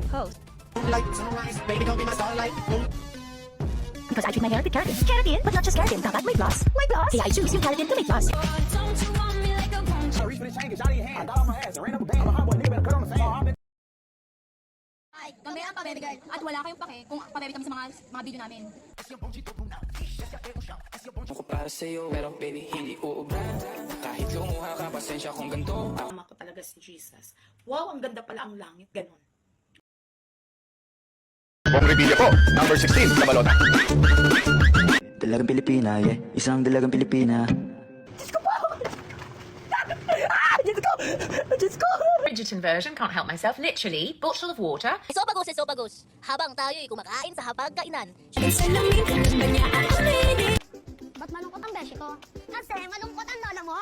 host. Because I treat my hair with keratin. Keratin, but not just keratin. Dapat may floss. May floss. Kaya I choose yung keratin to make floss. Ay, kami ang pabebe girl. At wala kayong pake kung pabebe kami sa mga video namin. Ako para sa'yo, pero baby, hindi uubra. Kahit lumuha ka, pasensya kung ganito. Tama ko talaga si Jesus. Wow, ang ganda pala ang langit. Ganon. Bong Revilla po, number 16 sa balota. Dalagang Pilipina, yeah. Isang dalagang Pilipina. Bridgerton version, can't help myself. Literally, bottle of water. Esophagus. Habang tayo'y kumakain sa hapagkainan. Ba't malungkot ang beshi ko? Kasi malungkot ang lola mo.